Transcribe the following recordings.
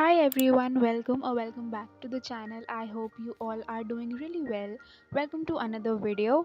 Hi everyone, welcome back to the channel. I hope you all are doing really well. Welcome to another video.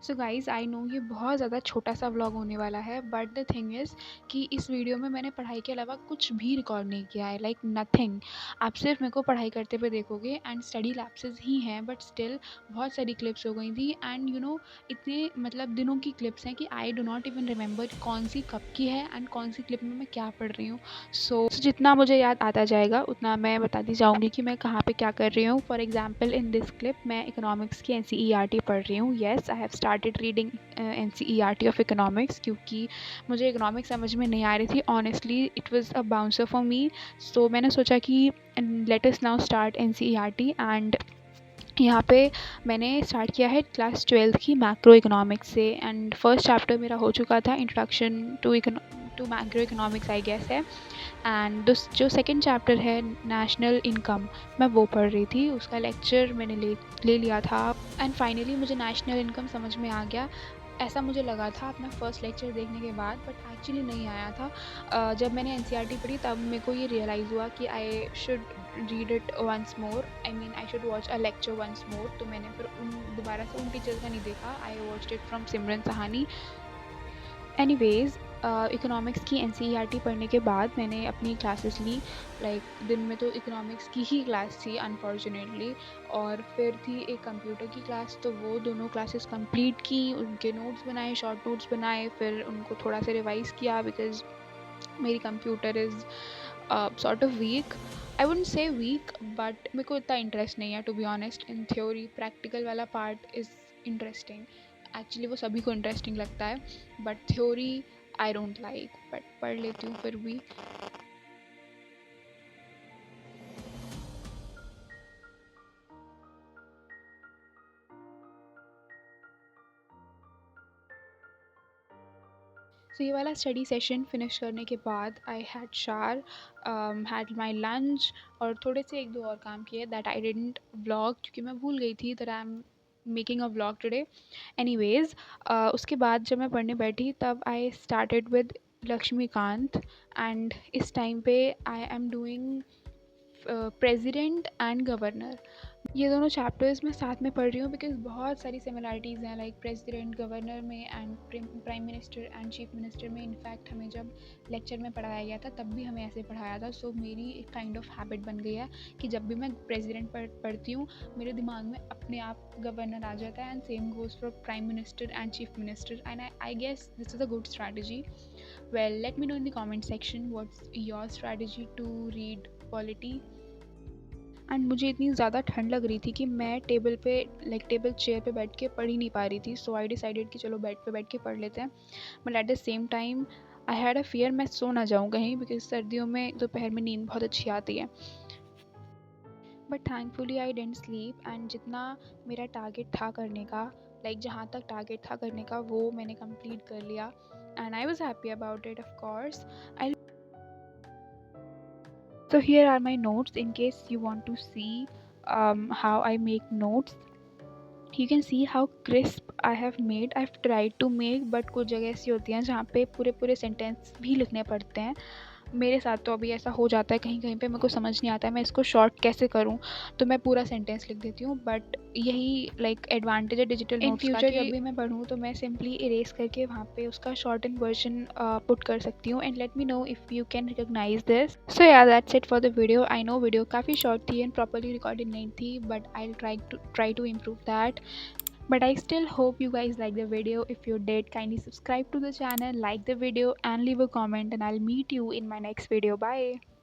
So guys I know ये बहुत ज़्यादा छोटा सा vlog होने वाला है, बट द थिंग इज़ कि इस वीडियो में मैंने पढ़ाई के अलावा कुछ भी रिकॉर्ड नहीं किया है, लाइक नथिंग। आप सिर्फ मेरे को पढ़ाई करते हुए देखोगे एंड स्टडी लैप्सेस ही हैं, बट स्टिल बहुत सारी क्लिप्स हो गई थी एंड इतने मतलब दिनों की क्लिप्स हैं कि I do not even remember कौन सी कब की है एंड कौन सी क्लिप में मैं क्या पढ़ रही हूँ। सो जितना मुझे याद आता जाएगा उतना मैं बताती जाऊँगी कि मैं कहाँ पे क्या कर रही हूँ। For example in this clip मैं इकोनॉमिक्स की NCERT पढ़ रही हूँ। Yes, I have started reading NCERT of economics, क्योंकि मुझे इकोनॉमिक्स समझ में नहीं आ रही थी। Honestly it was a bouncer for me, so मैंने सोचा कि let us now start NCERT। And यहाँ पे मैंने स्टार्ट किया है क्लास 12th की मैक्रो इकोनॉमिक्स से एंड फर्स्ट चैप्टर मेरा हो चुका था, introduction to macro economics I guess है। एंड जो सेकंड चैप्टर है नेशनल इनकम, मैं वो पढ़ रही थी, उसका लेक्चर मैंने ले लिया था एंड फाइनली मुझे नेशनल इनकम समझ में आ गया। ऐसा मुझे लगा था अपना फर्स्ट लेक्चर देखने के बाद, बट एक्चुअली नहीं आया था। जब मैंने NCERT पढ़ी तब मेरे को ये रियलाइज़ हुआ कि I should read it once more, I mean I should watch a lecture once more. तो मैंने फिर दोबारा से उन टीचर्स का नहीं देखा, I watched it from Simran Sahani. Anyways economics की NCERT पढ़ने के बाद मैंने अपनी क्लासेस ली। लाइक दिन में तो इकोनॉमिक्स की ही क्लास थी अनफॉर्चुनेटली, और फिर थी एक कंप्यूटर की क्लास, तो वो दोनों क्लासेस कंप्लीट की, उनके नोट्स बनाए, शॉर्ट नोट्स बनाए, फिर उनको थोड़ा सा रिवाइज़ किया बिकॉज़ मेरी computer is sort of weak. I wouldn't say weak, but मेरे को इतना इंटरेस्ट नहीं है to be honest in theory. Practical वाला पार्ट इज़ इंटरेस्टिंग, एक्चुअली वो सभी को इंटरेस्टिंग लगता है, but theory I don't like, but पढ़ लेती हूँ फिर भी। सो ये वाला स्टडी सेशन फिनिश करने के बाद I had shower, had my lunch, और थोड़े से एक दो और काम किए दैट आई डिडंट व्लॉग, क्योंकि मैं भूल गई थी that I am making a vlog today. Anyways उसके बाद जब मैं पढ़ने बैठी तब I started with Laxmikant, and इस टाइम पे I am doing president and governor. ये दोनों चैप्टर्स मैं साथ में पढ़ रही हूँ बिकॉज़ बहुत सारी सिमिलैरिटीज़ हैं, लाइक प्रेसिडेंट गवर्नर में and prime minister and chief minister में। इनफैक्ट हमें जब लेक्चर में पढ़ाया गया था तब भी हमें ऐसे पढ़ाया था। सो मेरी एक काइंड ऑफ हैबिट बन गई है कि जब भी मैं प्रेसिडेंट पढ़ती हूँ मेरे दिमाग में अपने आप गवर्नर आ जाता है, and same goes for prime minister and chief minister, and I guess this is a good strategy. Well, let me know in the comment section what's your strategy to read polity. And मुझे इतनी ज़्यादा ठंड लग रही थी कि मैं table chair पे बैठ के पढ़ ही नहीं पा रही थी। सो आई डिसाइडेड कि चलो बेड पे बैठ के पढ़ लेते हैं, but at the same time I had a fear मैं सो ना जाऊँ कहीं, बिकॉज सर्दियों में दोपहर में नींद बहुत अच्छी आती है। But thankfully I didn't sleep, and जितना मेरा टारगेट था करने का, लाइक जहाँ तक टारगेट था करने का वो मैंने कंप्लीट कर लिया, and I was happy about it of course. I So here are my notes in case you want to see how I make notes. You can see how crisp I have made. I've tried to make, but कुछ जगह ऐसी होती हैं जहाँ पे पूरे पूरे sentence भी लिखने पड़ते हैं। मेरे साथ तो अभी ऐसा हो जाता है कहीं कहीं पे, मेरे को समझ नहीं आता है मैं इसको शॉर्ट कैसे करूँ, तो मैं पूरा सेंटेंस लिख देती हूँ। बट यही लाइक एडवांटेज है डिजिटल नोट्स का। इन फ्यूचर जब भी मैं पढ़ूँ तो मैं सिंपली इरेज करके वहाँ पे उसका शॉर्ट एंड वर्जन पुट कर सकती हूँ, and let me know if you can recognise this. So yeah that's it for the video. I know video काफ़ी शॉर्ट थी एंड प्रॉपरली रिकॉर्डेड नहीं थी, but I try to improve that. But I still hope you guys like the video. If you did, kindly subscribe to the channel, like the video, and leave a comment, and I'll meet you in my next video. Bye.